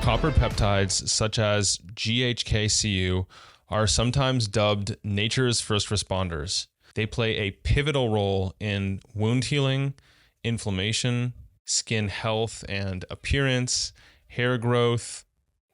Copper peptides, such as GHK-Cu, are sometimes dubbed nature's first responders. They play a pivotal role in wound healing, inflammation, skin health and appearance, hair growth,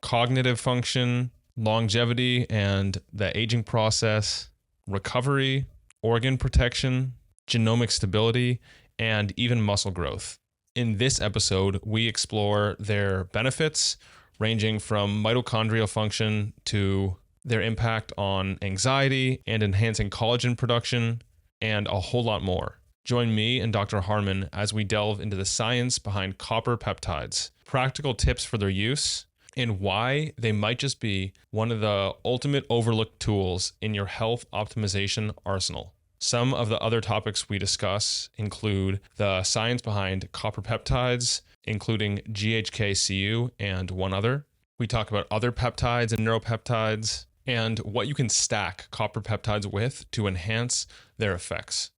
cognitive function, longevity and the aging process, recovery, organ protection, genomic stability, and even muscle growth. In this episode, we explore their benefits, ranging from mitochondrial function to their impact on anxiety and enhancing collagen production, and a whole lot more. Join me and Dr. Harmon as we delve into the science behind copper peptides, practical tips for their use, and why they might just be one of the ultimate overlooked tools in your health optimization arsenal. Some of the other topics we discuss include the science behind copper peptides, including GHK-Cu and one other. We talk about other peptides and neuropeptides, and what you can stack copper peptides with to enhance their effects.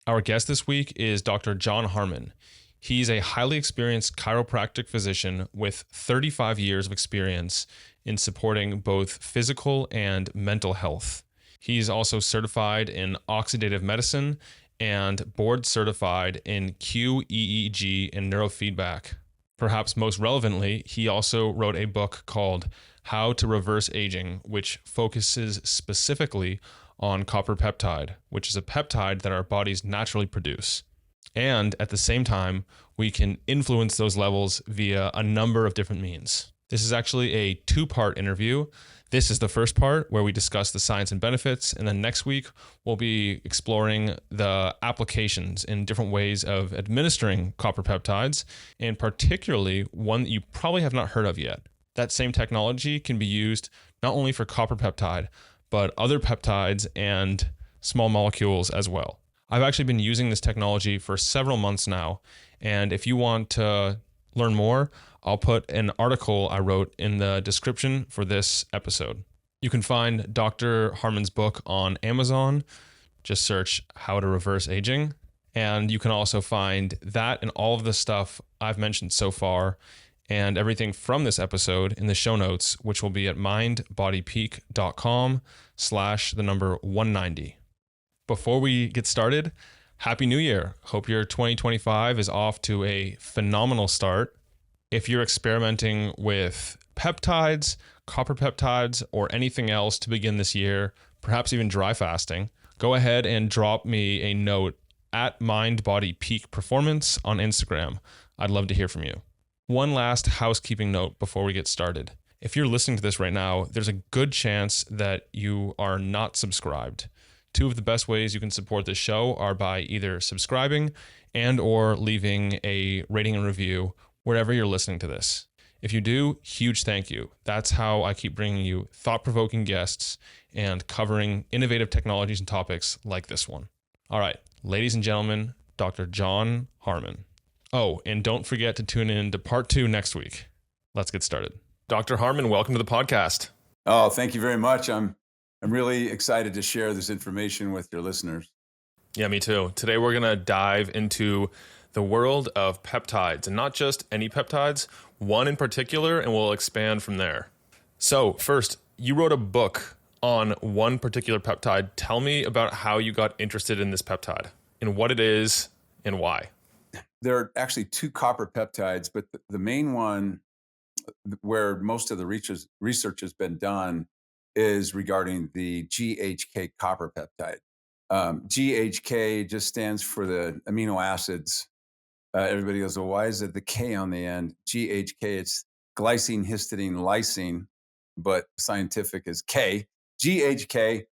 Our guest this week is Dr. Jon Harmon. He's a highly experienced chiropractic physician with 35 years of experience in supporting both physical and mental health. He's also certified in oxidative medicine and board certified in QEEG and neurofeedback. Perhaps most relevantly, he also wrote a book called How to Reverse Aging, which focuses specifically on copper peptide, which is a peptide that our bodies naturally produce. And at the same time, we can influence those levels via a number of different means. This is actually a two-part interview. This is the first part where we discuss the science and benefits, and then next week we'll be exploring the applications in different ways of administering copper peptides, and particularly one that you probably have not heard of yet. That same technology can be used not only for copper peptide, but other peptides and small molecules as well. I've actually been using this technology for several months now, and if you want to learn more, I'll put an article I wrote in the description for this episode. You can find Dr. Harmon's book on Amazon. Just search How to Reverse Aging. And you can also find that and all of the stuff I've mentioned so far and everything from this episode in the show notes, which will be at mindbodypeak.com/190. Before we get started, Happy New Year. Hope your 2025 is off to a phenomenal start. If you're experimenting with peptides, copper peptides, or anything else to begin this year, perhaps even dry fasting, go ahead and drop me a note at mindbodypeakperformance on Instagram. I'd love to hear from you. One last housekeeping note before we get started. If you're listening to this right now, there's a good chance that you are not subscribed. Two of the best ways you can support this show are by either subscribing and or leaving a rating and review wherever you're listening to this. If you do, huge thank you. That's how I keep bringing you thought-provoking guests and covering innovative technologies and topics like this one. All right, ladies and gentlemen, Dr. Jon Harmon. Oh, and don't forget to tune in to part 2 next week. Let's get started. Dr. Harmon, welcome to the podcast. Oh, thank you very much. I'm really excited to share this information with your listeners. Yeah, me too. Today we're going to dive into the world of peptides, and not just any peptides, one in particular, and we'll expand from there. So first, you wrote a book on one particular peptide. Tell me about how you got interested in this peptide and what it is and why. There are actually 2 copper peptides, but the main one where most of the research has been done is regarding the GHK copper peptide. GHK just stands for the amino acids. Everybody goes, well, why is it the K on the end? GHK, it's glycine, histidine, lysine, but scientific is K. GHK,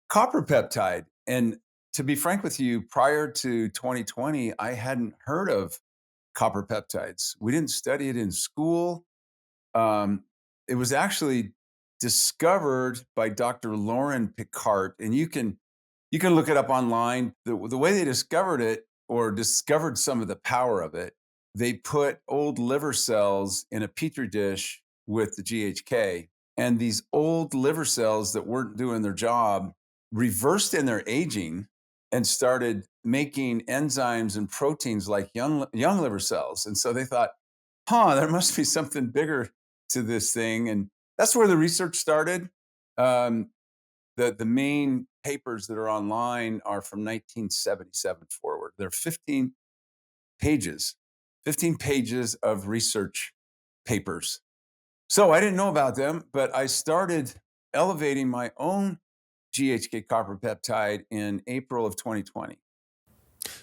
copper peptide. And to be frank with you, prior to 2020, I hadn't heard of copper peptides. We didn't study it in school. It was actually discovered by Dr. Lauren Picard, and you can look it up online. The way they discovered it, or discovered some of the power of it, they put old liver cells in a petri dish with the GHK, and these old liver cells that weren't doing their job reversed in their aging and started making enzymes and proteins like young liver cells. And so they thought, there must be something bigger to this thing, and that's where the research started. Um, the main papers that are online are from 1977 forward. They're pages, 15 pages of research papers. So I didn't know about them, but I started elevating my own GHK copper peptide in April of 2020.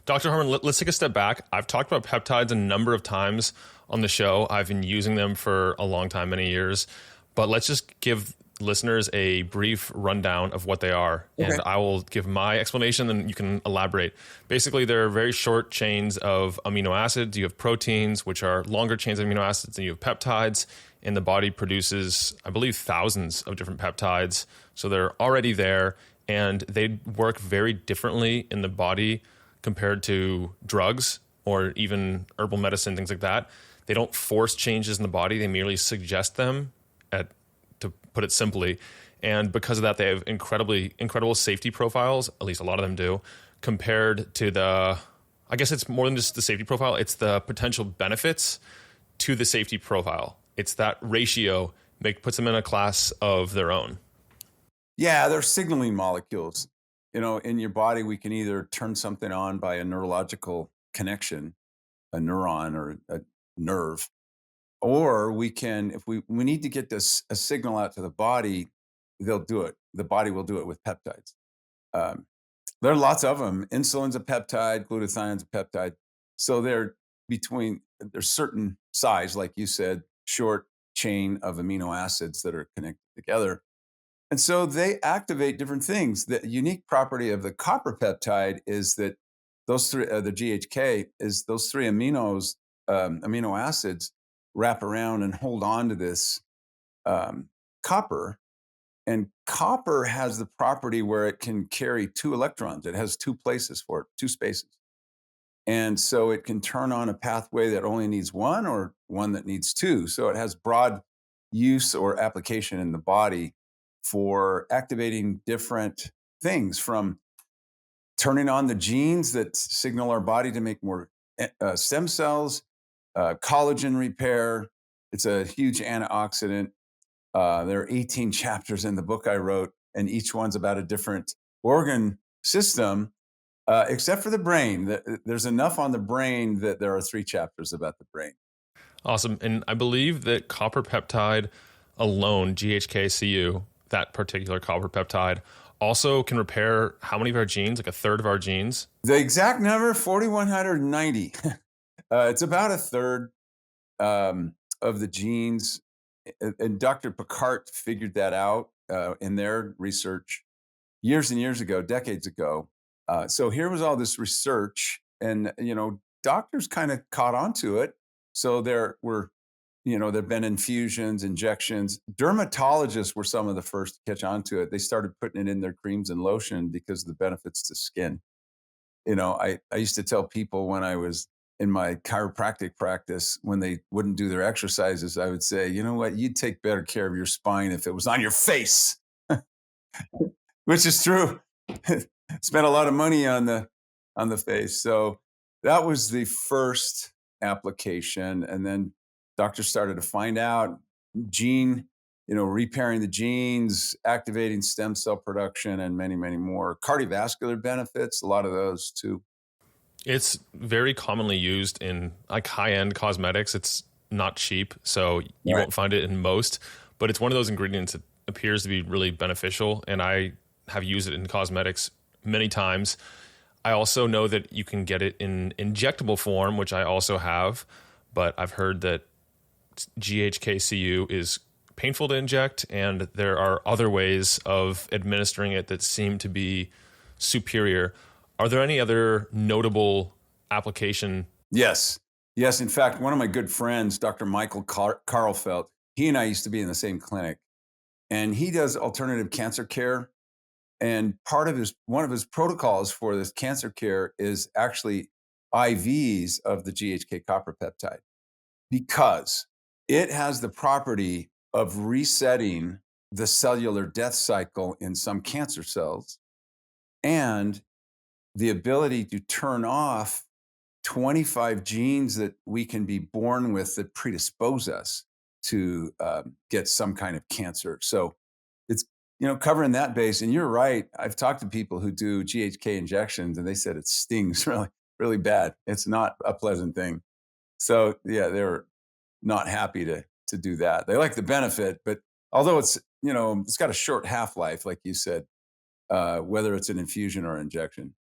Dr. Harmon, let's take a step back. I've talked about peptides a number of times on the show. I've been using them for a long time, many years. But let's just give listeners a brief rundown of what they are. Okay. And I will give my explanation and you can elaborate. Basically, they're very short chains of amino acids. You have proteins, which are longer chains of amino acids, and you have peptides. And the body produces, I believe, thousands of different peptides. So they're already there. And they work very differently in the body compared to drugs or even herbal medicine, things like that. They don't force changes in the body. They merely suggest them, to put it simply. And because of that, they have incredible safety profiles, at least a lot of them do, compared to I guess it's more than just the safety profile. It's the potential benefits to the safety profile. It's that ratio puts them in a class of their own. Yeah, they're signaling molecules. In your body, we can either turn something on by a neurological connection, a neuron or a nerve, or we can, if we need to get a signal out to the body, they'll do it. The body will do it with peptides. Um, there are lots of them. Insulin's a peptide, glutathione's a peptide. So there's certain size, like you said, short chain of amino acids that are connected together. And so they activate different things. The unique property of the copper peptide is that those three, the GHK, is those three amino acids wrap around and hold on to this copper. And copper has the property where it can carry 2 electrons. It has 2 places for it, 2 spaces. And so it can turn on a pathway that only needs 1 or one that needs 2. So it has broad use or application in the body for activating different things, from turning on the genes that signal our body to make more stem cells, collagen repair. It's a huge antioxidant. There are 18 chapters in the book I wrote, and each one's about a different organ system, except for the brain. There's enough on the brain that there are 3 chapters about the brain. Awesome. And I believe that copper peptide alone, GHKCU, that particular copper peptide, also can repair how many of our genes? Like a third of our genes? The exact number, 4,190. It's about a third of the genes. And Dr. Picard figured that out in their research years and years ago, decades ago. So here was all this research, and doctors kind of caught on to it. So there've been infusions, injections. Dermatologists were some of the first to catch on to it. They started putting it in their creams and lotion because of the benefits to skin. I used to tell people when I was in my chiropractic practice, when they wouldn't do their exercises, I would say, you know what, you'd take better care of your spine if it was on your face, which is true. Spent a lot of money on the face. So that was the first application. And then doctors started to find out repairing the genes, activating stem cell production, and many, many more. Cardiovascular benefits, a lot of those too. It's very commonly used in like high-end cosmetics. It's not cheap, so you won't find it in most, but it's one of those ingredients that appears to be really beneficial, and I have used it in cosmetics many times. I also know that you can get it in injectable form, which I also have, but I've heard that GHKCU is painful to inject, and there are other ways of administering it that seem to be superior. Are there any other notable application? Yes. In fact, one of my good friends, Dr. Michael Karlfeldt, he and I used to be in the same clinic, and he does alternative cancer care. And one of his protocols for this cancer care is actually IVs of the GHK copper peptide, because it has the property of resetting the cellular death cycle in some cancer cells, and the ability to turn off 25 genes that we can be born with that predispose us. to get some kind of cancer. So it's, covering that base. And you're right. I've talked to people who do GHK injections, and they said it stings really, really bad. It's not a pleasant thing. So yeah, they're not happy to do that. They like the benefit, but although it's got a short half life, like you said, whether it's an infusion or injection.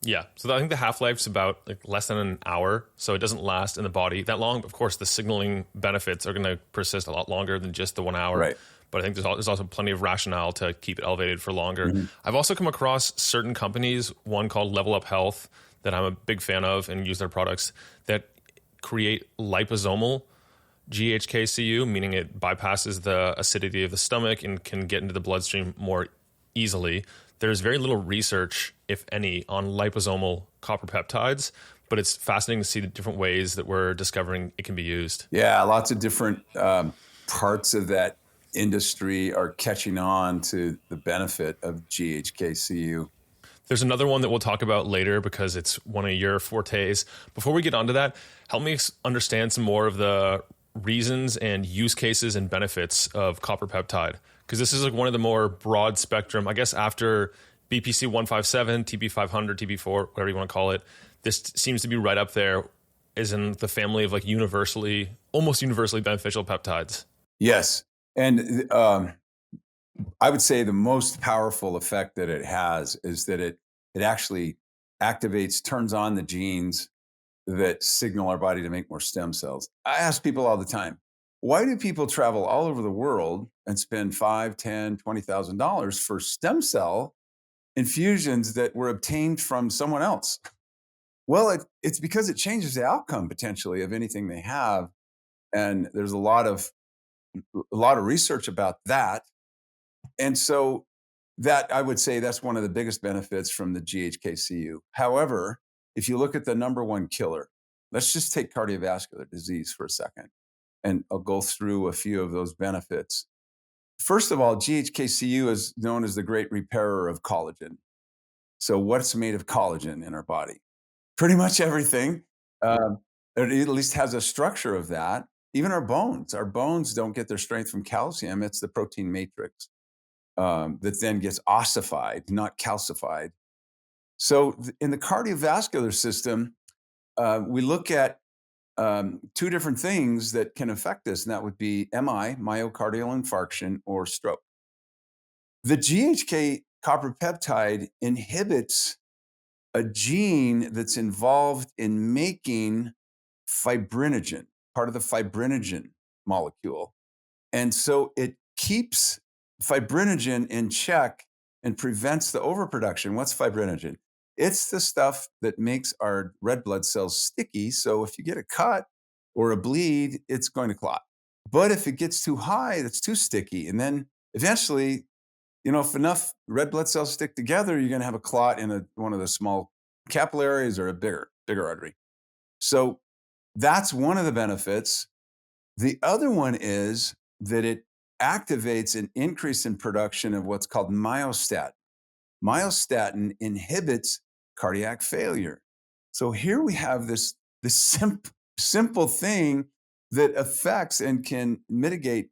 Yeah. So I think the half life's about like less than an hour, so it doesn't last in the body that long. Of course, the signaling benefits are going to persist a lot longer than just the 1 hour. Right. But I think there's also plenty of rationale to keep it elevated for longer. Mm-hmm. I've also come across certain companies, one called Level Up Health, that I'm a big fan of and use their products, that create liposomal GHKCU, meaning it bypasses the acidity of the stomach and can get into the bloodstream more easily. There's very little research, if any, on liposomal copper peptides, but it's fascinating to see the different ways that we're discovering it can be used. Yeah, lots of different parts of that industry are catching on to the benefit of GHKCU. There's another one that we'll talk about later because it's one of your fortes. Before we get onto that, help me understand some more of the reasons and use cases and benefits of copper peptide, because this is like one of the more broad spectrum, I guess, after BPC 157, TB 500, TB 4, whatever you want to call it. This seems to be right up there, is in the family of like almost universally beneficial peptides. Yes. And I would say the most powerful effect that it has is that it actually turns on the genes that signal our body to make more stem cells. I ask people all the time, why do people travel all over the world and spend $5, $10, $20,000 for stem cell infusions that were obtained from someone else? Well, it's because it changes the outcome potentially of anything they have. And there's a lot of research about that. And so that, I would say, that's one of the biggest benefits from the GHKCU. However, if you look at the number one killer, let's just take cardiovascular disease for a second, and I'll go through a few of those benefits. First of all, GHKCU is known as the great repairer of collagen. So what's made of collagen in our body? Pretty much everything. It at least has a structure of that. Even our bones don't get their strength from calcium. It's the protein matrix that then gets ossified, not calcified. So in the cardiovascular system, we look at two different things that can affect this, and that would be MI, myocardial infarction, or stroke. The GHK copper peptide inhibits a gene that's involved in making fibrinogen, part of the fibrinogen molecule. And so it keeps fibrinogen in check and prevents the overproduction. What's fibrinogen? It's the stuff that makes our red blood cells sticky. So if you get a cut or a bleed, it's going to clot. But if it gets too high, it's too sticky. And then eventually, if enough red blood cells stick together, you're going to have a clot in one of the small capillaries or a bigger artery. So that's one of the benefits. The other one is that it activates an increase in production of what's called myostatin. Myostatin inhibits cardiac failure. So here we have this simple thing that affects and can mitigate,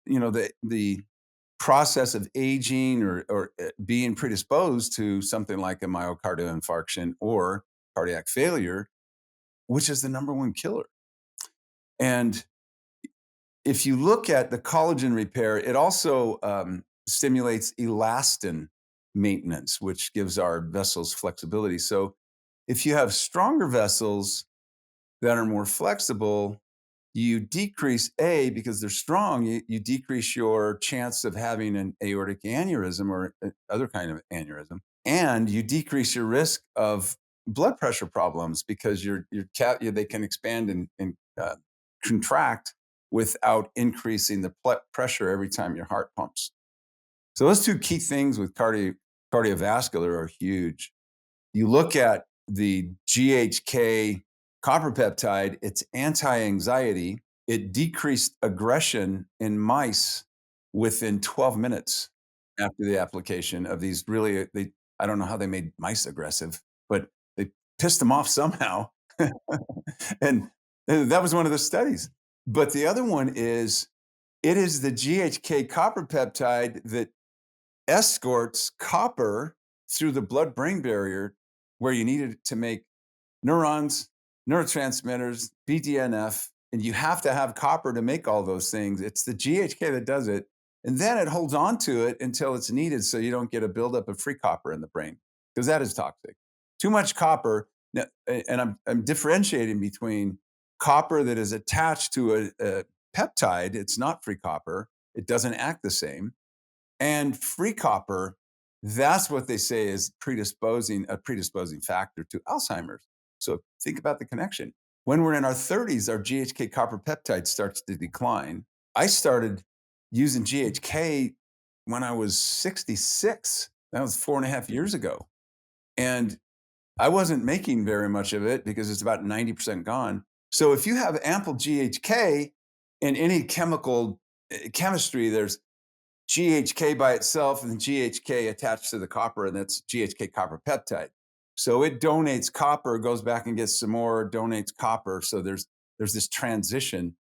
the process of aging or being predisposed to something like a myocardial infarction or cardiac failure, which is the number one killer. And if you look at the collagen repair, it also stimulates elastin maintenance, which gives our vessels flexibility. So if you have stronger vessels that are more flexible, you decrease because they're strong, you decrease your chance of having an aortic aneurysm or other kind of aneurysm. And you decrease your risk of blood pressure problems because they can expand and contract without increasing the pressure every time your heart pumps. So those two key things with cardiovascular are huge. You look at the GHK copper peptide, it's anti-anxiety. It decreased aggression in mice within 12 minutes after the application of these I don't know how they made mice aggressive, but they pissed them off somehow. And that was one of the studies. But the other one is, it is the GHK copper peptide that escorts copper through the blood-brain barrier where you need it to make neurons, neurotransmitters, BDNF, and you have to have copper to make all those things. It's the GHK that does it. And then it holds on to it until it's needed so you don't get a buildup of free copper in the brain, because that is toxic. Too much copper, and I'm differentiating between copper that is attached to a peptide, it's not free copper, it doesn't act the same, and free copper, that's what they say is a predisposing factor to Alzheimer's. So think about the connection. When we're in our 30s, our GHK copper peptide starts to decline. I started using GHK when I was 66. That was 4.5 years ago. And I wasn't making very much of it because it's about 90% gone. So if you have ample GHK in any chemistry, there's GHK by itself and then GHK attached to the copper, and that's GHK copper peptide. So it donates copper, goes back and gets some more, donates copper. So there's this transition.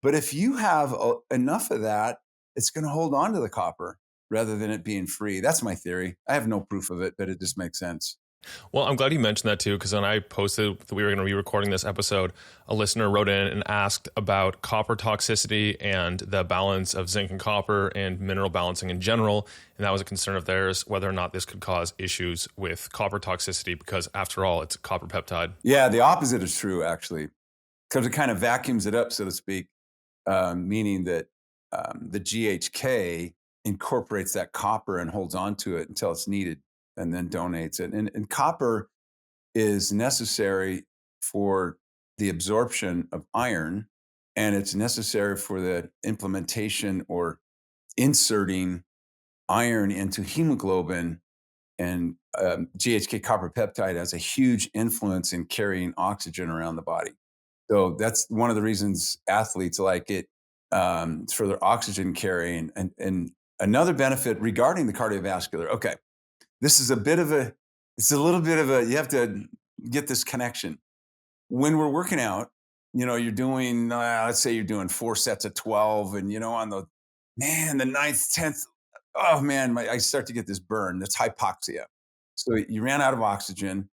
But if you have enough of that, it's going to hold on to the copper rather than it being free. That's my theory. I have no proof of it, but it just makes sense. Well, I'm glad you mentioned that too, because when I posted that we were going to be recording this episode, a listener wrote in and asked about copper toxicity and the balance of zinc and copper and mineral balancing in general. And that was a concern of theirs, whether or not this could cause issues with copper toxicity, because after all, it's a copper peptide. Yeah, the opposite is true, actually, because it kind of vacuums it up, so to speak, meaning that the GHK incorporates that copper and holds on to it until it's needed and then donates it. And copper is necessary for the absorption of iron, and it's necessary for the implementation or inserting iron into hemoglobin. And GHK copper peptide has a huge influence in carrying oxygen around the body. So that's one of the reasons athletes like it, for their oxygen carrying. And another benefit regarding the cardiovascular. Okay, this is it's a little bit of a, you have to get this connection. When we're working out, you're doing, let's say you're doing 4 sets of 12, and, on the ninth, 10th, oh man, I start to get this burn. That's hypoxia. So you ran out of oxygen.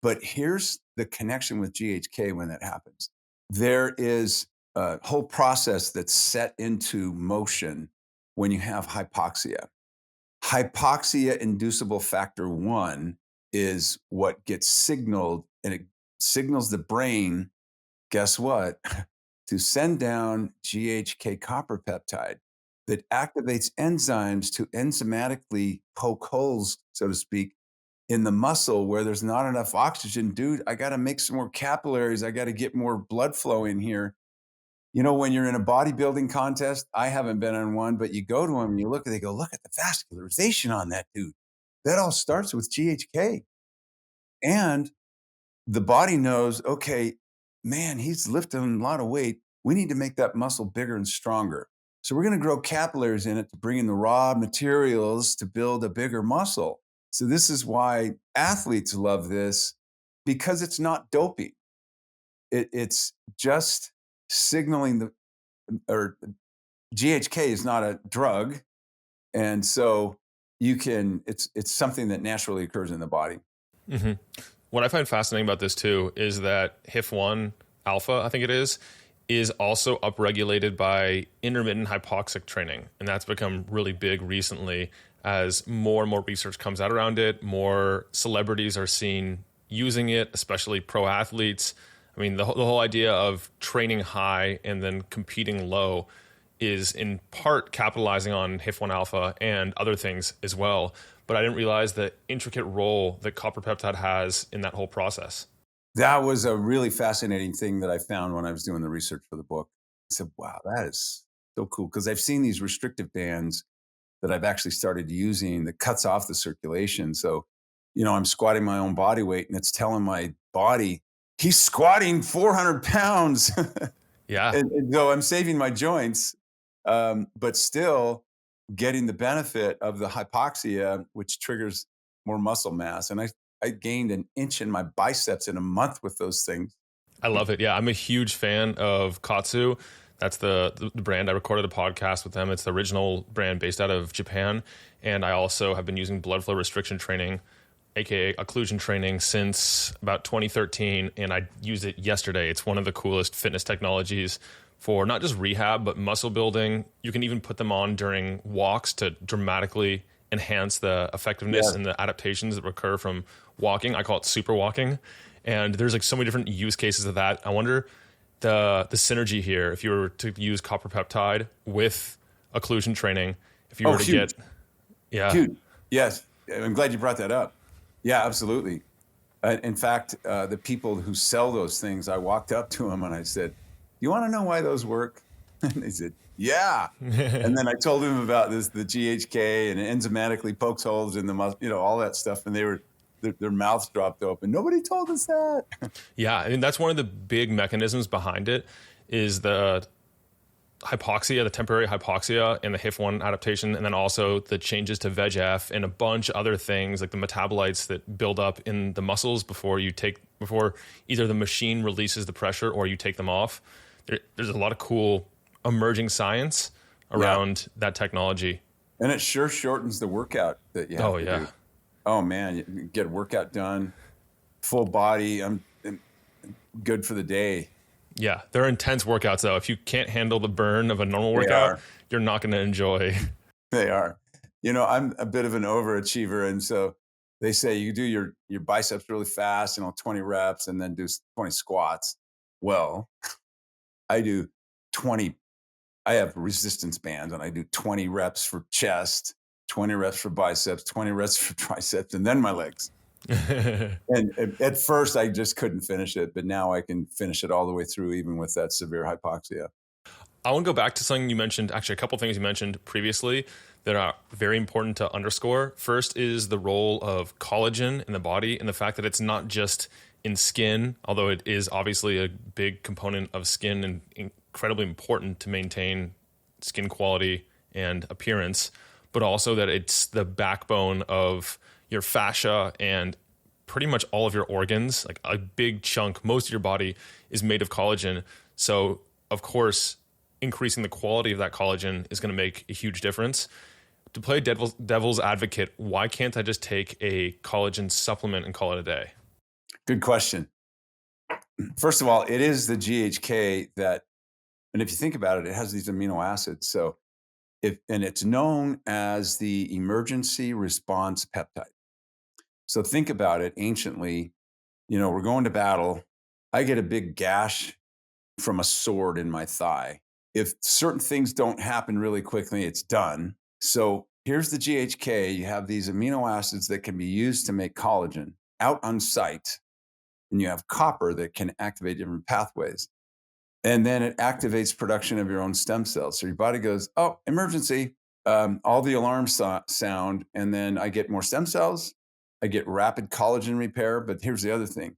But here's the connection with GHK when that happens. There is a whole process that's set into motion when you have hypoxia. Hypoxia inducible factor 1 is what gets signaled, and it signals the brain, guess what? To send down GHK copper peptide that activates enzymes to enzymatically poke holes, so to speak, in the muscle where there's not enough oxygen. Dude, I got to make some more capillaries. I got to get more blood flow in here. When you're in a bodybuilding contest, I haven't been on one, but you go to them and you look and they go, look at the vascularization on that dude. That all starts with GHK. And the body knows, okay, man, he's lifting a lot of weight. We need to make that muscle bigger and stronger. So we're going to grow capillaries in it to bring in the raw materials to build a bigger muscle. So this is why athletes love this, because it's not doping. It's just signaling or GHK is not a drug. And so it's something that naturally occurs in the body. Mm-hmm. What I find fascinating about this too is that HIF-1 alpha, I think it is also upregulated by intermittent hypoxic training. And that's become really big recently as more and more research comes out around it. More celebrities are seen using it, especially pro athletes. I mean, the whole idea of training high and then competing low is in part capitalizing on HIF-1 alpha and other things as well. But I didn't realize the intricate role that copper peptide has in that whole process. That was a really fascinating thing that I found when I was doing the research for the book. I said, wow, that is so cool. Because I've seen these restrictive bands that I've actually started using that cuts off the circulation. So, I'm squatting my own body weight and it's telling my body, he's squatting 400 pounds. Yeah. And so I'm saving my joints, but still getting the benefit of the hypoxia, which triggers more muscle mass. And I gained an inch in my biceps in a month with those things. I love it. Yeah, I'm a huge fan of Katsu. That's the brand. I recorded a podcast with them. It's the original brand based out of Japan. And I also have been using blood flow restriction training, aka occlusion training, since about 2013. And I used it yesterday. It's one of the coolest fitness technologies for not just rehab, but muscle building. You can even put them on during walks to dramatically enhance the effectiveness and the adaptations that occur from walking. I call it super walking. And there's like so many different use cases of that. I wonder the synergy here, if you were to use Copper Peptide with occlusion training, if you were to huge. get, Huge. Yes. I'm glad you brought that up. Yeah, absolutely. In fact, the people who sell those things, I walked up to them and I said, "You want to know why those work?" And they said, "Yeah." And then I told them about the GHK, and it enzymatically pokes holes in the muscle, all that stuff. And their mouths dropped open. Nobody told us that. Yeah, I mean, that's one of the big mechanisms behind it is the hypoxia, the temporary hypoxia and the HIF1 adaptation, and then also the changes to VEGF and a bunch of other things like the metabolites that build up in the muscles before either the machine releases the pressure or you take them off. There's a lot of cool emerging science around that technology. And it sure shortens the workout that you have to do. Oh man, you get a workout done, full body. I'm good for the day. Yeah, they're intense workouts though. If you can't handle the burn of a normal workout, you're not going to enjoy. They are. I'm a bit of an overachiever, and so they say you do your biceps really fast, 20 reps, and then do 20 squats. Well, I do 20. I have resistance bands, and I do 20 reps for chest, 20 reps for biceps, 20 reps for triceps, and then my legs. And at first I just couldn't finish it, but now I can finish it all the way through, even with that severe hypoxia. I want to go back to something you mentioned, actually a couple things you mentioned previously that are very important to underscore. First is the role of collagen in the body and the fact that it's not just in skin, although it is obviously a big component of skin and incredibly important to maintain skin quality and appearance, but also that it's the backbone of your fascia and pretty much all of your organs. Like a big chunk, most of your body is made of collagen. So of course, increasing the quality of that collagen is going to make a huge difference. To play devil's advocate, why can't I just take a collagen supplement and call it a day? Good question. First of all, it is the GHK and if you think about it, it has these amino acids. So and it's known as the emergency response peptide. So think about it anciently, we're going to battle. I get a big gash from a sword in my thigh. If certain things don't happen really quickly, it's done. So here's the GHK. You have these amino acids that can be used to make collagen out on site. And you have copper that can activate different pathways. And then it activates production of your own stem cells. So your body goes, oh, emergency. All the alarms sound. And then I get more stem cells. I get rapid collagen repair. But here's the other thing.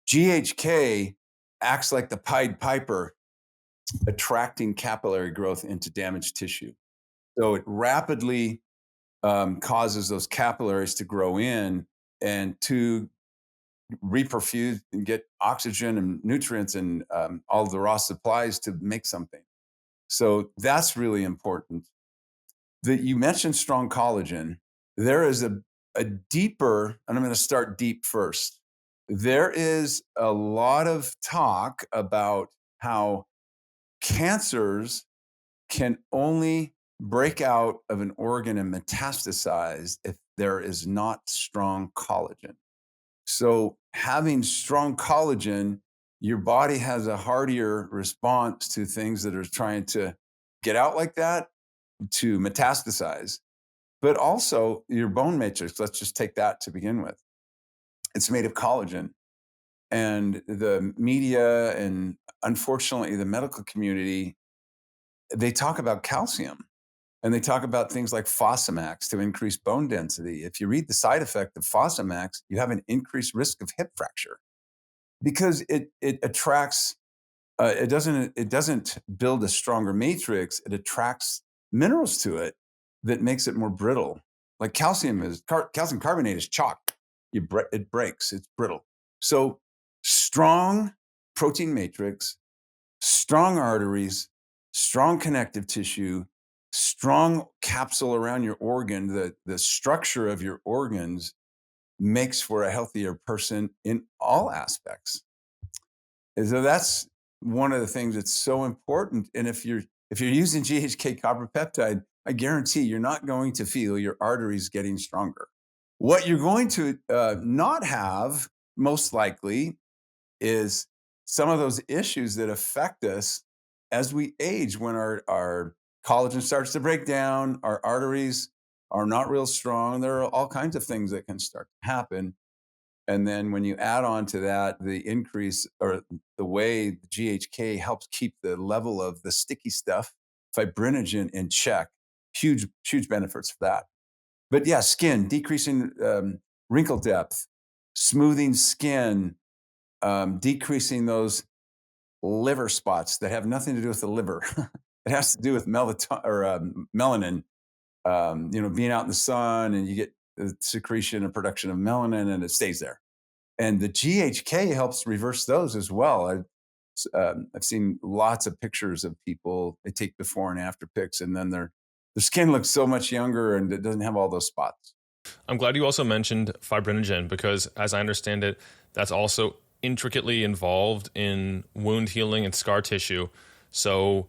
GHK acts like the Pied Piper, attracting capillary growth into damaged tissue. So it rapidly causes those capillaries to grow in and to reperfuse and get oxygen and nutrients and all the raw supplies to make something. So that's really important. You mentioned strong collagen. There is a deeper, and I'm going to start deep first. There is a lot of talk about how cancers can only break out of an organ and metastasize if there is not strong collagen. So having strong collagen, your body has a hardier response to things that are trying to get out like that, to metastasize. But also your bone matrix, let's just take that to begin with. It's made of collagen. And the media and unfortunately the medical community, they talk about calcium. And they talk about things like Fosamax to increase bone density. If you read the side effect of Fosamax, you have an increased risk of hip fracture because it attracts. It doesn't build a stronger matrix. It attracts minerals to it that makes it more brittle. Like calcium carbonate is chalk. It breaks. It's brittle. So strong protein matrix, strong arteries, strong connective tissue, strong capsule around your organ, the structure of your organs makes for a healthier person in all aspects. And so that's one of the things that's so important. And if you're using GHK copper peptide, I guarantee you're not going to feel your arteries getting stronger. What you're going to not have, most likely, is some of those issues that affect us as we age when our collagen starts to break down, our arteries are not real strong. There are all kinds of things that can start to happen. And then when you add on to that the increase or the way the GHK helps keep the level of the sticky stuff, fibrinogen, in check, huge benefits for that. But yeah, skin, decreasing wrinkle depth, smoothing skin, decreasing those liver spots that have nothing to do with the liver. It has to do with melanin. Being out in the sun, and you get the secretion and production of melanin, and it stays there. And the GHK helps reverse those as well. I've seen lots of pictures of people. They take before and after pics, and then their skin looks so much younger, and it doesn't have all those spots. I'm glad you also mentioned fibrinogen because, as I understand it, that's also intricately involved in wound healing and scar tissue. So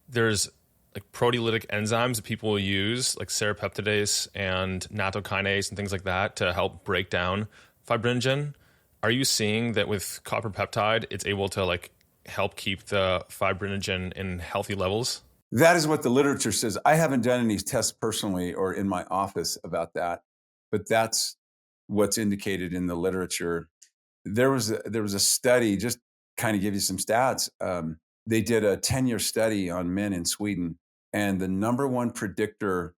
there's like proteolytic enzymes that people will use, like serrapeptidase and nattokinase and things like that, to help break down fibrinogen. Are you seeing that with copper peptide, it's able to like help keep the fibrinogen in healthy levels? That is what the literature says. I haven't done any tests personally or in my office about that, but that's what's indicated in the literature. There was a study, just kind of give you some stats. They did a 10-year study on men in Sweden, and the number one predictor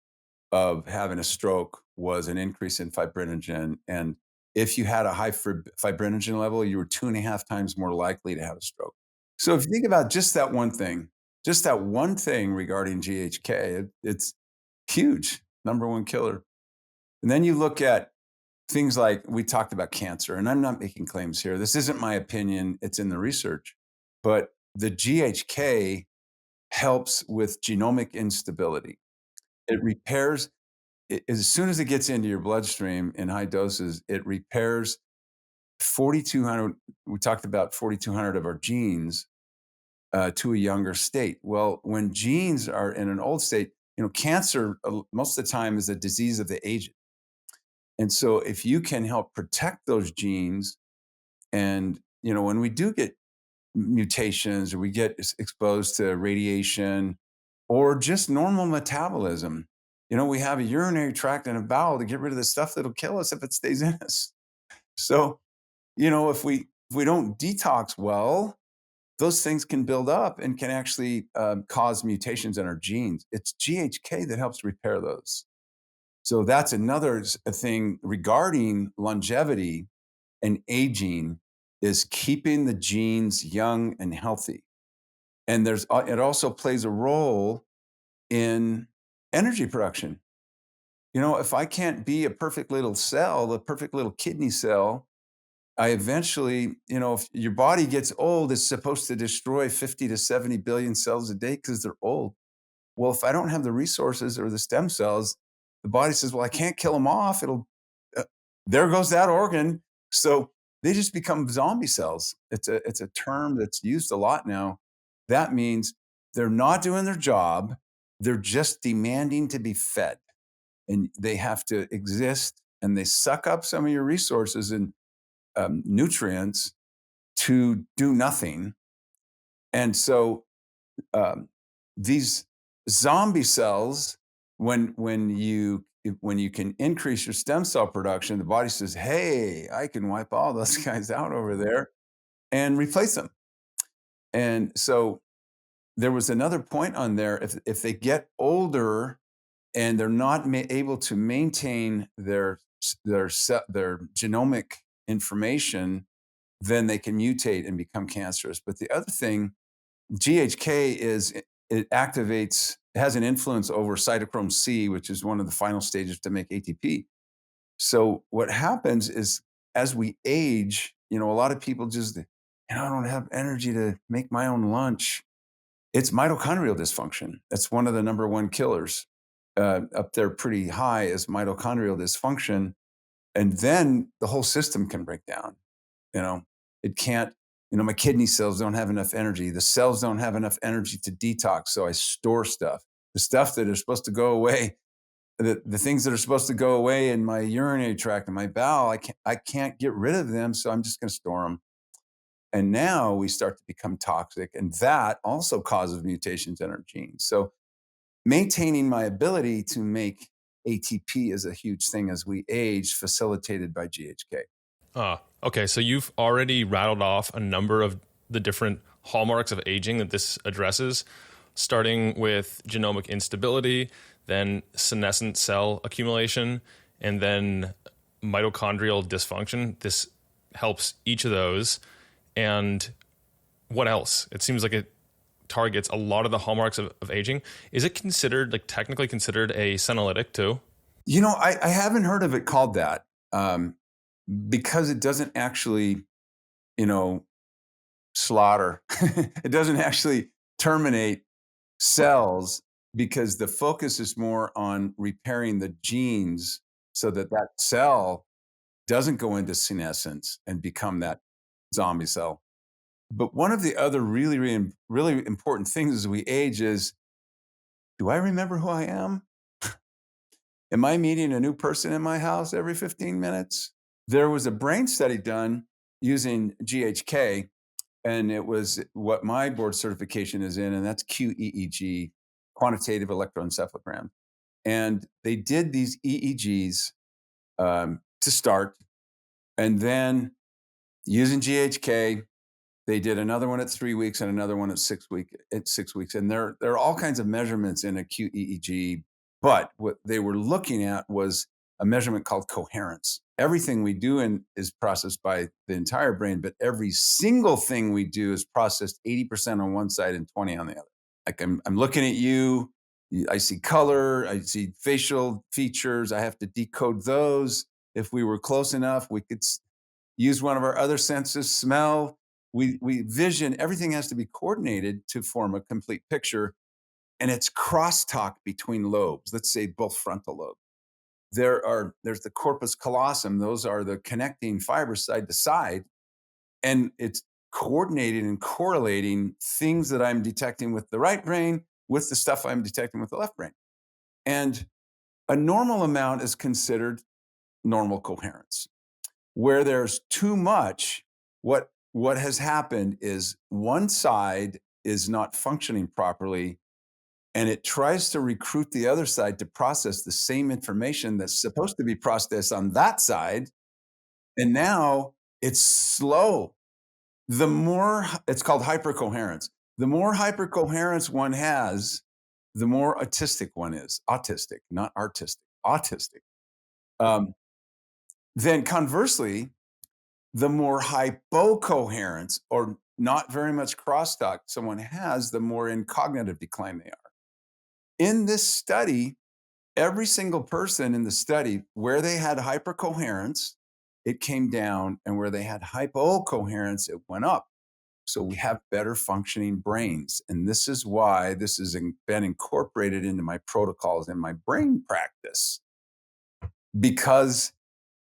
of having a stroke was an increase in fibrinogen. And if you had a high fibrinogen level, you were 2.5 times more likely to have a stroke. So if you think about just that one thing regarding GHK, it's huge, number one killer. And then you look at things like we talked about cancer, and I'm not making claims here. This isn't my opinion, it's in the research. But the GHK helps with genomic instability. It repairs, as soon as it gets into your bloodstream in high doses, it repairs 4,200. We talked about 4,200 of our genes to a younger state. Well, when genes are in an old state, cancer most of the time is a disease of the aged. And so if you can help protect those genes, and when we do get mutations or we get exposed to radiation or just normal metabolism, we have a urinary tract and a bowel to get rid of the stuff that'll kill us if it stays in us. So, if we don't detox well, those things can build up and can actually cause mutations in our genes. It's GHK that helps repair those. So that's another thing regarding longevity and aging, is keeping the genes young and healthy. And it also plays a role in energy production. If I can't be a perfect little cell, the perfect little kidney cell, I eventually, if your body gets old, it's supposed to destroy 50 to 70 billion cells a day because they're old. Well, if I don't have the resources or the stem cells, the body says, well, I can't kill them off. Uh, there goes that organ. So they just become zombie cells. It's a term that's used a lot now. That means they're not doing their job. They're just demanding to be fed, and they have to exist, and they suck up some of your resources and nutrients to do nothing. And so um, these zombie cells, when you can increase your stem cell production, the body says, "Hey, I can wipe all those guys out over there and replace them." And so there was another point on there. If they get older and they're not able to maintain their genomic information, then they can mutate and become cancerous. But the other thing, GHK it activates, it has an influence over cytochrome C, which is one of the final stages to make ATP. So what happens is, as we age, a lot of people just, I don't have energy to make my own lunch. It's mitochondrial dysfunction. That's one of the number one killers. Up there pretty high is mitochondrial dysfunction. And then the whole system can break down. You know, it can't, my kidney cells don't have enough energy. The cells don't have enough energy to detox. So I store stuff. The stuff that is supposed to go away, the things that are supposed to go away in my urinary tract and my bowel, I can't get rid of them. So I'm just going to store them. And now we start to become toxic. And that also causes mutations in our genes. So maintaining my ability to make ATP is a huge thing as we age, facilitated by GHK. Okay. So you've already rattled off a number of the different hallmarks of aging that this addresses, starting with genomic instability, then senescent cell accumulation, and then mitochondrial dysfunction. This helps each of those. And what else? It seems like it targets a lot of the hallmarks of aging. Is it considered, like technically considered a senolytic too? I haven't heard of it called that because it doesn't actually, slaughter. It doesn't actually terminate cells because the focus is more on repairing the genes so that cell doesn't go into senescence and become that zombie cell. But one of the other really, really, really important things as we age is, do I remember who I am? Am I meeting a new person in my house every 15 minutes? There was a brain study done using GHK, and it was what my board certification is in, and that's QEEG, quantitative electroencephalogram. And they did these EEGs to start, and then using GHK, they did another one at 3 weeks and another one at 6 weeks. And there are all kinds of measurements in a QEEG, but what they were looking at was a measurement called coherence. Everything we do is processed by the entire brain, but every single thing we do is processed 80% on one side and 20 on the other. Like I'm looking at you, I see color, I see facial features, I have to decode those. If we were close enough, we could use one of our other senses, smell, we vision, everything has to be coordinated to form a complete picture. And it's crosstalk between lobes, let's say both frontal lobes. There's the corpus callosum, those are the connecting fibers side to side. And it's coordinating and correlating things that I'm detecting with the right brain with the stuff I'm detecting with the left brain. And a normal amount is considered normal coherence. Where there's too much, what has happened is one side is not functioning properly, and it tries to recruit the other side to process the same information that's supposed to be processed on that side. And now it's slow. It's called hypercoherence. The more hypercoherence one has, the more autistic one is. Autistic, not artistic, autistic. Then conversely, the more hypocoherence or not very much crosstalk someone has, the more in cognitive decline they are. In this study, every single person in the study, where they had hypercoherence, it came down, and where they had hypocoherence, it went up. So we have better functioning brains. And this is why this has been incorporated into my protocols in my brain practice, because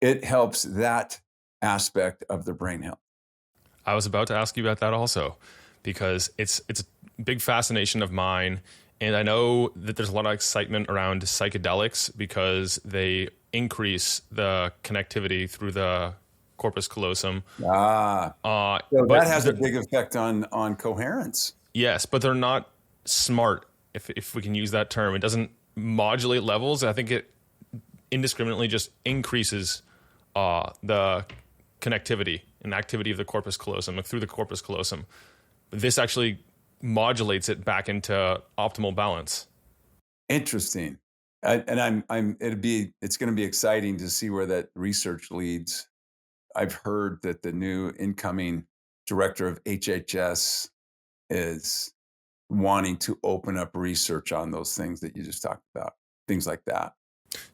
it helps that aspect of the brain health. I was about to ask you about that also, because it's a big fascination of mine. And I know that there's a lot of excitement around psychedelics because they increase the connectivity through the corpus callosum. So that has a big effect on coherence. Yes, but they're not smart, if we can use that term. It doesn't modulate levels. I think it indiscriminately just increases the connectivity and activity of the corpus callosum, like through the corpus callosum. This actually modulates it back into optimal balance. Interesting. It's going to be exciting to see where that research leads. I've heard that the new incoming director of HHS is wanting to open up research on those things that you just talked about, things like that.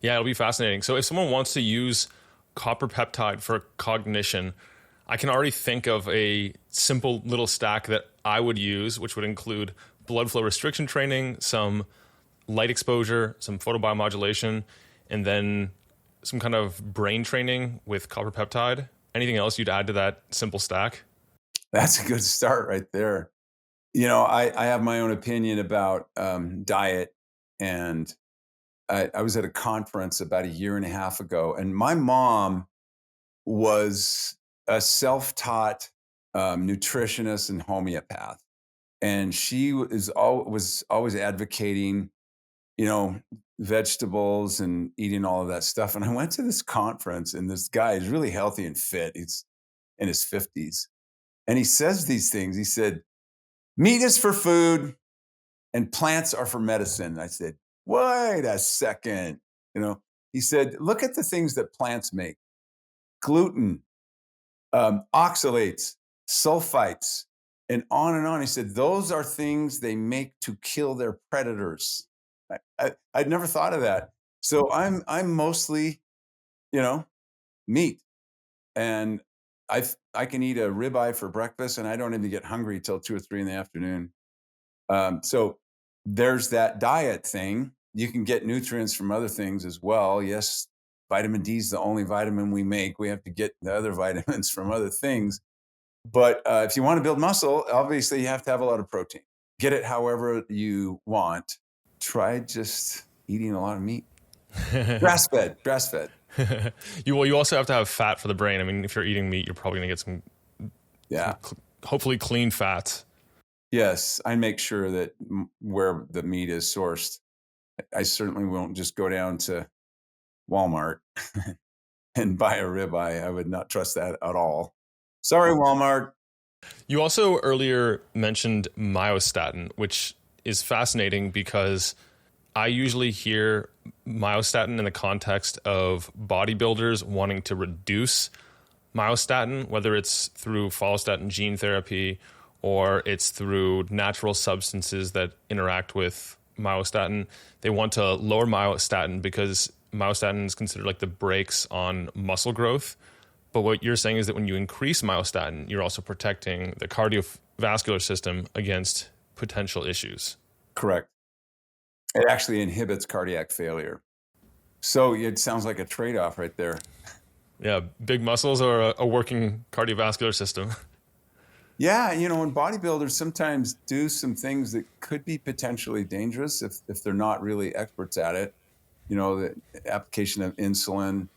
Yeah, it'll be fascinating. So if someone wants to use Copper Peptide for cognition, I can already think of a simple little stack that I would use, which would include blood flow restriction training, some light exposure, some photobiomodulation, and then some kind of brain training with copper peptide. Anything else you'd add to that simple stack? That's a good start right there. I have my own opinion about diet, and I was at a conference about a year and a half ago, and my mom was a self-taught nutritionist and homeopath, and she was always advocating, vegetables and eating all of that stuff. And I went to this conference, and this guy is really healthy and fit. He's in his 50s, and he says these things. He said, "Meat is for food, and plants are for medicine." I said, "Wait a second." He said, "Look at the things that plants make: gluten, oxalates, sulfites, and on and on." He said, "Those are things they make to kill their predators." I'd never thought of that. So I'm mostly, meat, and I can eat a ribeye for breakfast, and I don't even get hungry till 2 or 3 in the afternoon. So there's that diet thing. You can get nutrients from other things as well. Yes, vitamin D is the only vitamin we make. We have to get the other vitamins from other things. But if you want to build muscle, obviously you have to have a lot of protein. Get it however you want. Try just eating a lot of meat. Grass fed. You also have to have fat for the brain. I mean, if you're eating meat, you're probably going to get some hopefully clean fats. Yes, I make sure that where the meat is sourced, I certainly won't just go down to Walmart and buy a ribeye. I would not trust that at all. Sorry, Walmart. You also earlier mentioned myostatin, which is fascinating because I usually hear myostatin in the context of bodybuilders wanting to reduce myostatin, whether it's through follistatin gene therapy or it's through natural substances that interact with myostatin. They want to lower myostatin because myostatin is considered like the brakes on muscle growth. But what you're saying is that when you increase myostatin, you're also protecting the cardiovascular system against potential issues. Correct. It actually inhibits cardiac failure. So it sounds like a trade-off right there. Yeah, big muscles or a working cardiovascular system. Yeah, and bodybuilders sometimes do some things that could be potentially dangerous if they're not really experts at it. The application of insulin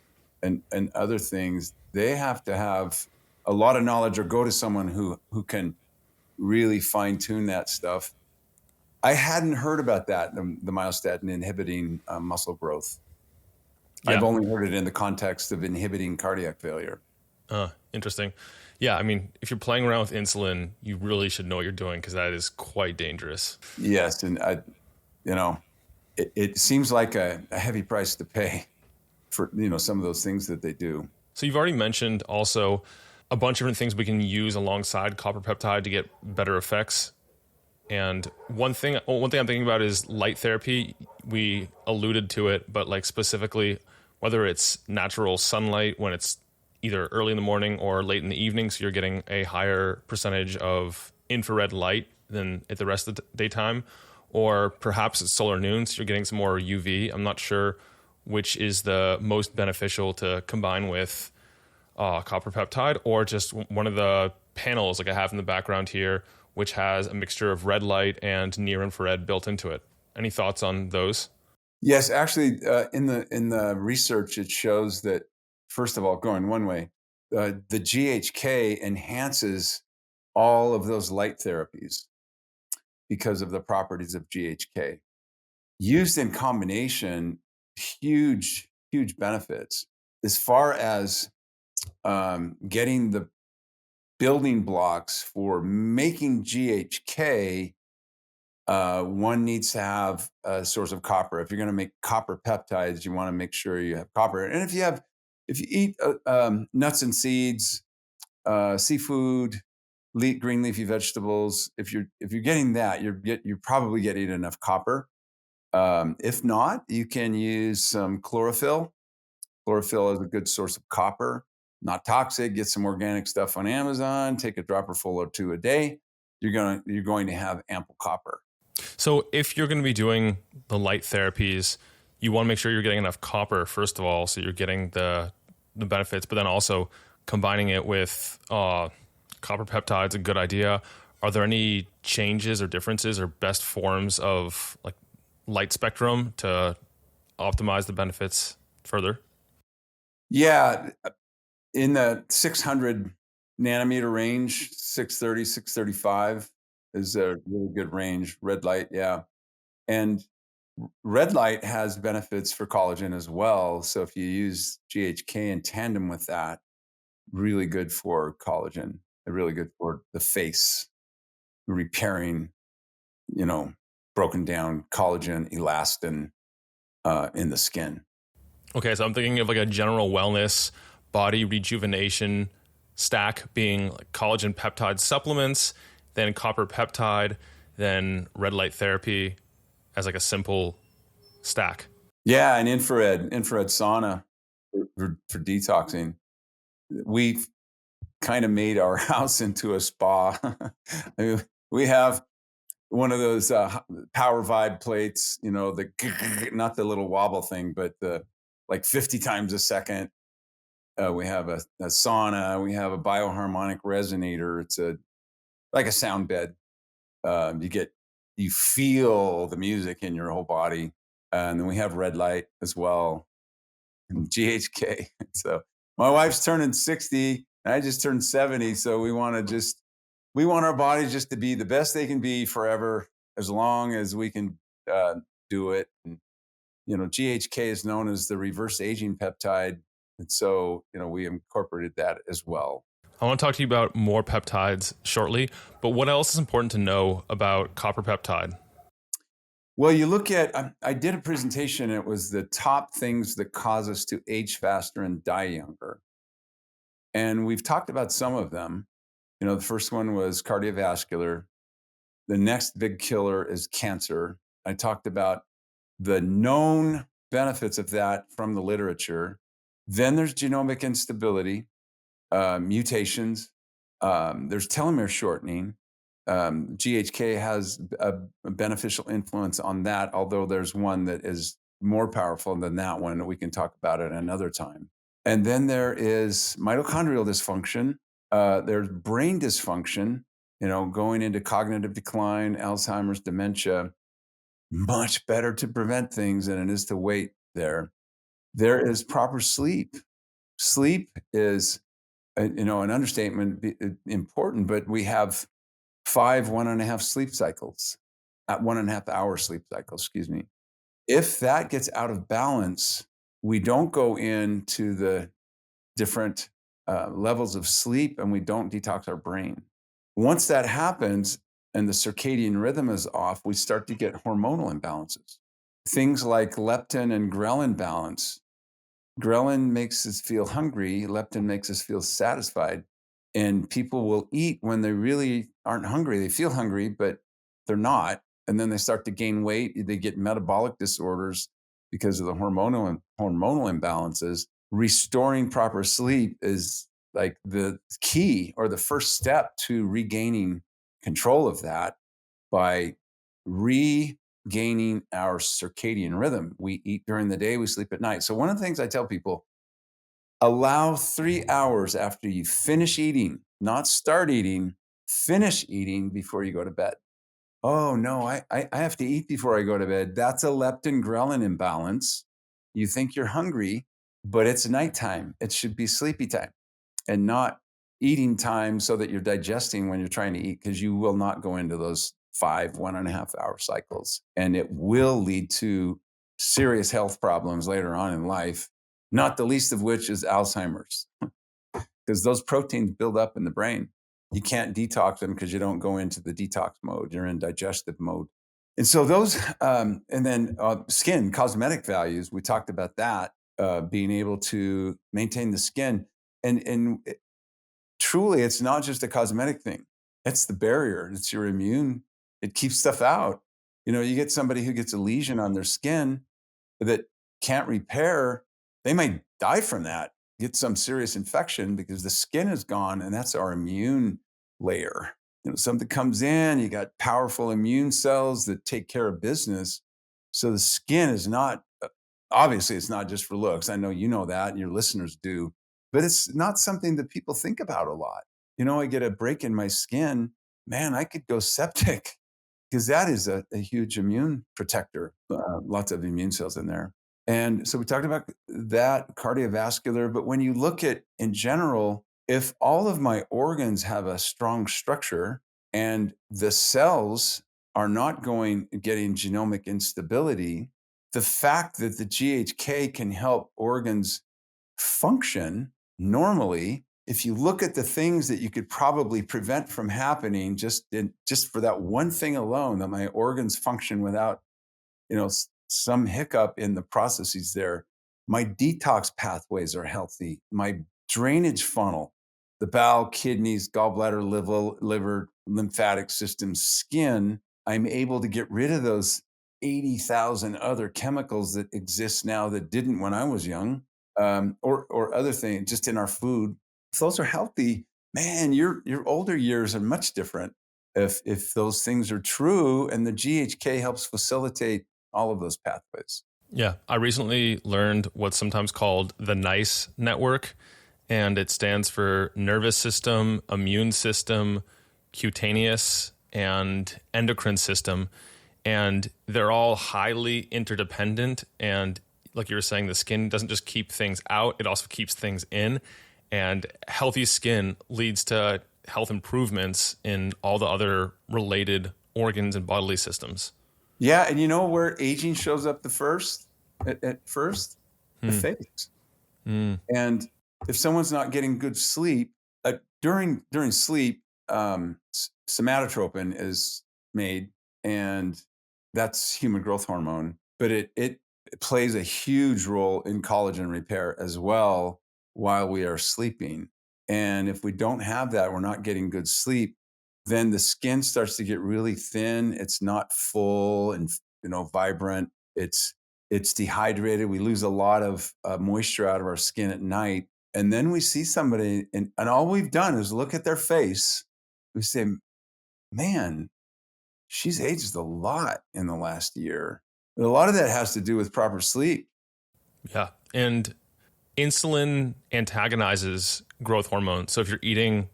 and other things. They have to have a lot of knowledge or go to someone who can really fine-tune that stuff. I hadn't heard about that, the myostatin inhibiting muscle growth. Yeah. I've only heard it in the context of inhibiting cardiac failure. Interesting. Yeah, I mean, if you're playing around with insulin, you really should know what you're doing because that is quite dangerous. Yes, and it seems like a heavy price to pay for some of those things that they do. So you've already mentioned also a bunch of different things we can use alongside copper peptide to get better effects. And one thing I'm thinking about is light therapy. We alluded to it, but like specifically, whether it's natural sunlight when it's either early in the morning or late in the evening, so you're getting a higher percentage of infrared light than at the rest of the daytime, or perhaps it's solar noon, so you're getting some more UV. I'm not sure which is the most beneficial to combine with copper peptide, or just one of the panels like I have in the background here, which has a mixture of red light and near infrared built into it. Any thoughts on those? Yes, actually, in the research, it shows that, first of all, going one way, the GHK enhances all of those light therapies because of the properties of GHK. Used in combination, huge benefits. As far as getting the building blocks for making GHK, one needs to have a source of copper. If you're going to make copper peptides, you want to make sure you have copper. And if you eat nuts and seeds, seafood, green leafy vegetables, if you're getting that, you're probably getting enough copper. If not, you can use some chlorophyll. Chlorophyll is a good source of copper. Not toxic. Get some organic stuff on Amazon. Take a dropper full or two a day. You're going to have ample copper. So if you're going to be doing the light therapies, you want to make sure you're getting enough copper first of all, so you're getting the benefits. But then also combining it with copper peptides, a good idea. Are there any changes or differences or best forms of like light spectrum to optimize the benefits further? Yeah, in the 600 nanometer range, 630, 635 is a really good range. Red light, yeah. And red light has benefits for collagen as well. So if you use GHK in tandem with that, really good for collagen, really good for the face, repairing, you know, broken down collagen, elastin in the skin. Okay, so I'm thinking of like a general wellness, body rejuvenation stack being like collagen peptide supplements, then copper peptide, then red light therapy as like a simple stack. Yeah, and infrared sauna for detoxing. We've kind of made our house into a spa. I mean, we have one of those power vibe plates, you know, the not the little wobble thing, but the like 50 times a second. We have a sauna. We have a bioharmonic resonator. It's a like a sound bed. You feel the music in your whole body, and then we have red light as well, and GHK. So my wife's turning 60, and I just turned 70. So we want our bodies just to be the best they can be forever, as long as we can do it. And you know, GHK is known as the reverse aging peptide, and so you know we incorporated that as well. I want to talk to you about more peptides shortly, but what else is important to know about copper peptide? Well, you look at, I did a presentation. It was the top things that cause us to age faster and die younger. And we've talked about some of them. You know, the first one was cardiovascular. The next big killer is cancer. I talked about the known benefits of that from the literature. Then there's genomic instability, mutations. There's telomere shortening. GHK has a beneficial influence on that, although there's one that is more powerful than that one that we can talk about at another time. And then there is mitochondrial dysfunction. There's brain dysfunction, you know, going into cognitive decline, Alzheimer's, dementia. Much better to prevent things than it is to wait there. There is proper sleep. Sleep is, you know, an understatement, important, but we have 1.5 sleep cycles, at 1.5 hour sleep cycles, excuse me. If that gets out of balance, we don't go into the different levels of sleep and we don't detox our brain. Once that happens and the circadian rhythm is off, we start to get hormonal imbalances. Things like leptin and ghrelin balance. Ghrelin makes us feel hungry, leptin makes us feel satisfied. And people will eat when they really aren't hungry. They feel hungry, but they're not. And then they start to gain weight. They get metabolic disorders because of the hormonal imbalances. Restoring proper sleep is like the key or the first step to regaining control of that by regaining our circadian rhythm. We eat during the day, we sleep at night. So one of the things I tell people, allow 3 hours after you finish eating, not start eating, finish eating before you go to bed. Oh, no, I have to eat before I go to bed. That's a leptin ghrelin imbalance. You think you're hungry, but it's nighttime. It should be sleepy time and not eating time so that you're digesting when you're trying to eat, because you will not go into those 1.5 hour cycles. And it will lead to serious health problems later on in life, not the least of which is Alzheimer's, because those proteins build up in the brain. You can't detox them because you don't go into the detox mode. You're in digestive mode. And so those, and then skin, cosmetic values, we talked about that, being able to maintain the skin. And truly, it's not just a cosmetic thing. It's the barrier. It's your immune. It keeps stuff out. You know, you get somebody who gets a lesion on their skin that can't repair, they might die from that, get some serious infection because the skin is gone, and that's our immune layer. something comes in, you got powerful immune cells that take care of business. So the skin is not, obviously, it's not just for looks. I know you know that, and your listeners do, but it's not something that people think about a lot. I get a break in my skin, man, I could go septic because that is a huge immune protector, lots of immune cells in there. And so we talked about that cardiovascular, but when you look at in general, if all of my organs have a strong structure and the cells are not getting genomic instability, the fact that the GHK can help organs function normally, if you look at the things that you could probably prevent from happening just for that one thing alone, that my organs function without some hiccup in the processes there, my detox pathways are healthy, my drainage funnel, the bowel, kidneys, gallbladder, liver, lymphatic system, skin, I'm able to get rid of those 80,000 other chemicals that exist now that didn't when I was young, or other things just in our food. If those are healthy, man, your older years are much different if those things are true, and the GHK helps facilitate all of those pathways. Yeah. I recently learned what's sometimes called the NICE network, and it stands for nervous system, immune system, cutaneous, and endocrine system. And they're all highly interdependent. And like you were saying, the skin doesn't just keep things out, it also keeps things in. And healthy skin leads to health improvements in all the other related organs and bodily systems. Yeah, and you know where aging shows up at first? The face. And if someone's not getting good sleep, during sleep, somatotropin is made, and that's human growth hormone, but it plays a huge role in collagen repair as well while we are sleeping. And if we don't have that, we're not getting good sleep, then the skin starts to get really thin. It's not full and vibrant. It's dehydrated. We lose a lot of moisture out of our skin at night. And then we see somebody, and all we've done is look at their face. We say, man, she's aged a lot in the last year. But a lot of that has to do with proper sleep. Yeah. And insulin antagonizes growth hormone. So if you're eating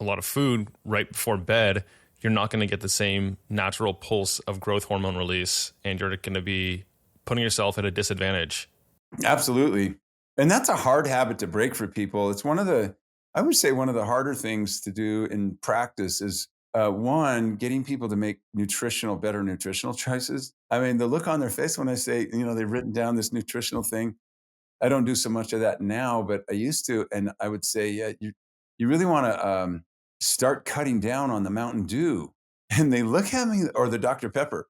a lot of food right before bed, you're not going to get the same natural pulse of growth hormone release, and you're going to be putting yourself at a disadvantage. Absolutely. And that's a hard habit to break for people. It's I would say one of the harder things to do in practice is one, getting people to make better nutritional choices. I mean, the look on their face when I say, they've written down this nutritional thing. I don't do so much of that now, but I used to. And I would say, yeah, you really want to start cutting down on the Mountain Dew. And they look at me, or the Dr. Pepper,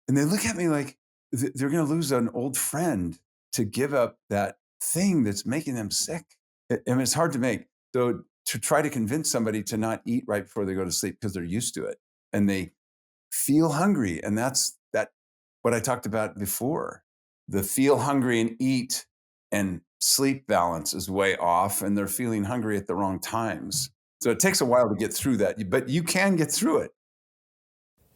and they look at me like they're going to lose an old friend to give up that thing that's making them sick. I mean, it's hard to make. So to try to convince somebody to not eat right before they go to sleep because they're used to it and they feel hungry. And that's what I talked about before. The feel hungry and eat and sleep balance is way off, and they're feeling hungry at the wrong times. So it takes a while to get through that, but you can get through it.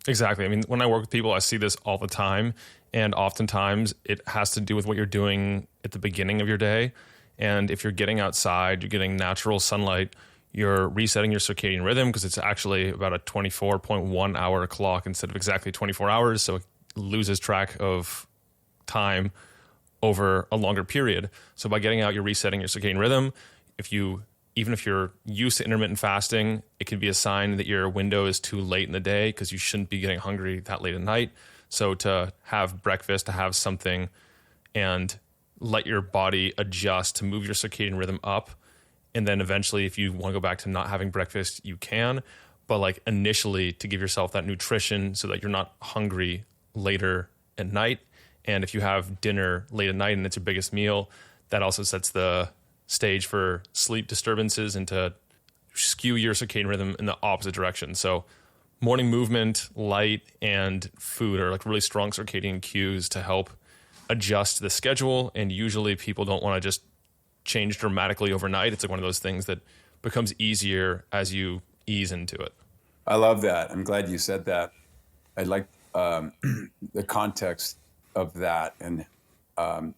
Exactly. I mean, when I work with people, I see this all the time. And oftentimes it has to do with what you're doing at the beginning of your day. And if you're getting outside, you're getting natural sunlight, you're resetting your circadian rhythm, because it's actually about a 24.1 hour clock instead of exactly 24 hours. So it loses track of time over a longer period. So by getting out, you're resetting your circadian rhythm. Even if you're used to intermittent fasting, it can be a sign that your window is too late in the day, because you shouldn't be getting hungry that late at night. So to have breakfast, to have something, and let your body adjust to move your circadian rhythm up. And then eventually, if you want to go back to not having breakfast, you can. But like initially, to give yourself that nutrition so that you're not hungry later at night. And if you have dinner late at night and it's your biggest meal, that also sets the stage for sleep disturbances and to skew your circadian rhythm in the opposite direction. So morning movement, light, and food are like really strong circadian cues to help adjust the schedule. And usually people don't want to just change dramatically overnight. It's like one of those things that becomes easier as you ease into it. I love that. I'm glad you said that. I like the context of that and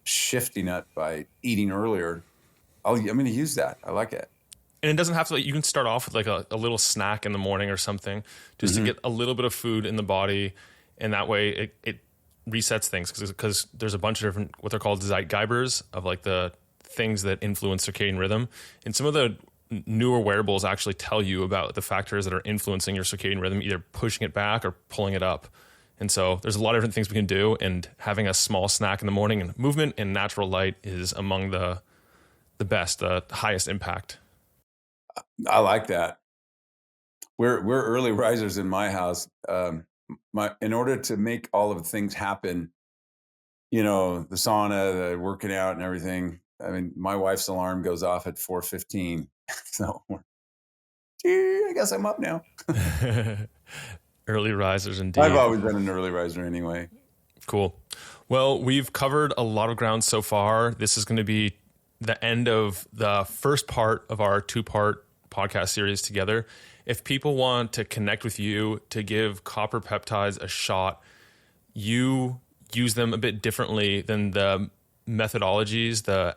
shifting it by eating earlier. I'm going to use that. I like it. And it doesn't have to, like, you can start off with like a little snack in the morning or something just to Hmm. get a little bit of food in the body. And that way it resets things because there's a bunch of different, what they're called Zeitgebers, of like the things that influence circadian rhythm. And some of the newer wearables actually tell you about the factors that are influencing your circadian rhythm, either pushing it back or pulling it up. And so there's a lot of different things we can do. And having a small snack in the morning and movement and natural light is among the best, the highest impact. I like that. We're early risers in my house. In order to make all of the things happen, the sauna, the working out, and everything. I mean, my wife's alarm goes off at 4:15, so I guess I'm up now. Early risers I've indeed. always been an early riser anyway. Cool. Well, we've covered a lot of ground so far. This is going to be the end of the first part of our two-part podcast series together. If people want to connect with you to give Copper Peptides a shot, you use them a bit differently than the methodologies, the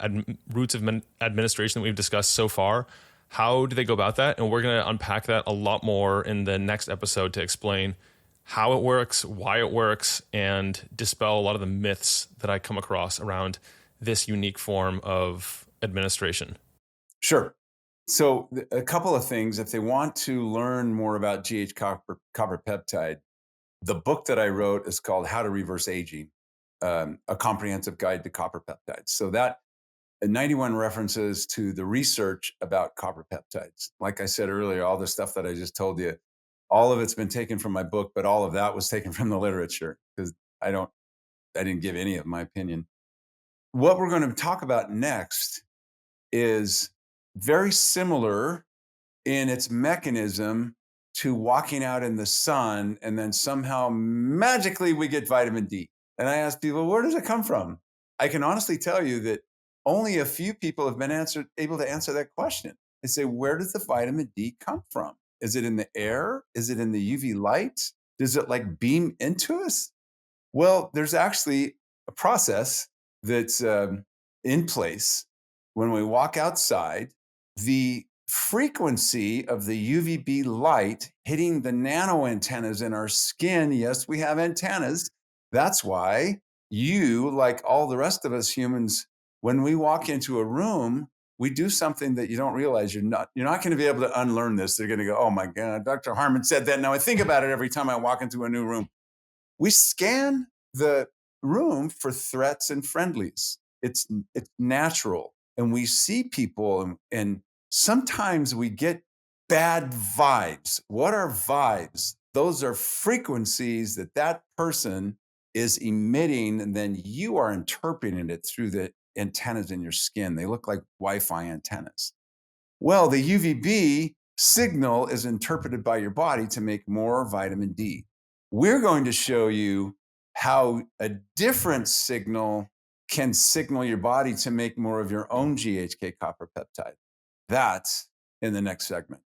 routes of administration that we've discussed so far. How do they go about that? And we're going to unpack that a lot more in the next episode to explain how it works, why it works, and dispel a lot of the myths that I come across around this unique form of administration. Sure. So a couple of things. If they want to learn more about copper peptide, the book that I wrote is called How to Reverse Aging, a comprehensive guide to copper peptides. So that 91 references to the research about copper peptides. Like I said earlier, all the stuff that I just told you, all of it's been taken from my book, but all of that was taken from the literature because I didn't give any of my opinion. What we're going to talk about next is very similar in its mechanism to walking out in the sun and then somehow magically we get vitamin D. And I ask people, where does it come from? I can honestly tell you that only a few people have been able to answer that question. They say, where does the vitamin D come from? Is it in the air? Is it in the UV light? Does it like beam into us? Well, there's actually a process that's in place. When we walk outside, the frequency of the UVB light hitting the nano antennas in our skin. Yes, we have antennas. That's why you, like all the rest of us humans, when we walk into a room, we do something that you don't realize. You're not going to be able to unlearn this. They're going to go, oh my God, Dr. Harmon said that. Now I think about it every time I walk into a new room. We scan the room for threats and friendlies. It's natural, and we see people, and sometimes we get bad vibes. What are vibes? Those are frequencies that person is emitting, and then you are interpreting it through the antennas in your skin. They look like Wi-Fi antennas. Well, the UVB signal is interpreted by your body to make more vitamin D. We're going to show you how a different signal can signal your body to make more of your own GHK copper peptide. That's in the next segment.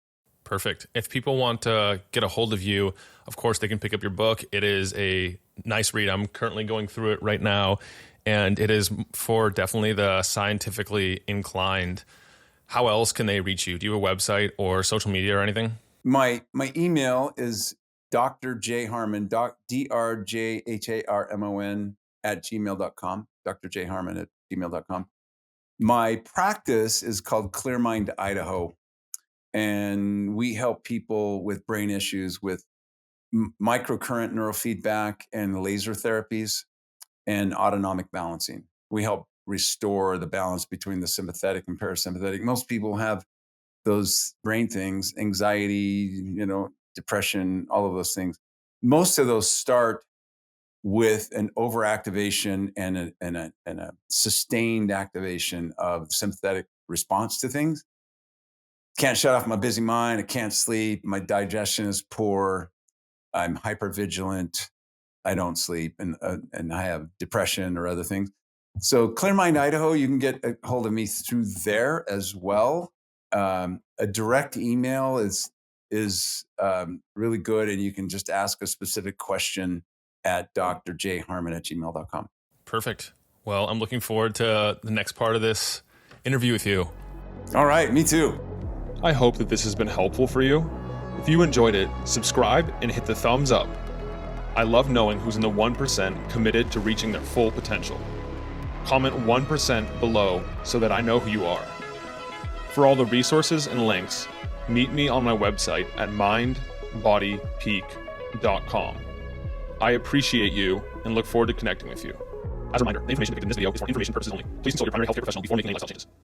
Perfect. If people want to get a hold of you, of course, they can pick up your book. It is a nice read. I'm currently going through it right now, and it is for definitely the scientifically inclined. How else can they reach you? Do you have a website or social media or anything? My email is Dr. J Harmon, DRJHARMON at gmail.com, Dr. J Harmon at gmail.com. My practice is called ClearMind Idaho, and we help people with brain issues with microcurrent neurofeedback and laser therapies and autonomic balancing. We help restore the balance between the sympathetic and parasympathetic. Most people have those brain things, anxiety, depression, all of those things. Most of those start with an overactivation and a sustained activation of the sympathetic response to things. Can't shut off my busy mind. I can't sleep. My digestion is poor. I'm hypervigilant. I don't sleep, and I have depression or other things. So ClearMind Idaho, you can get a hold of me through there as well. A direct email is is really good. And you can just ask a specific question at drjharmon@gmail.com. Perfect. Well, I'm looking forward to the next part of this interview with you. All right, me too. I hope that this has been helpful for you. If you enjoyed it, subscribe and hit the thumbs up. I love knowing who's in the 1% committed to reaching their full potential. Comment 1% below so that I know who you are. For all the resources and links, meet me on my website at mindbodypeak.com. I appreciate you and look forward to connecting with you. As a reminder, the information depicted in this video is for information purposes only. Please consult your primary healthcare professional before making any lifestyle changes.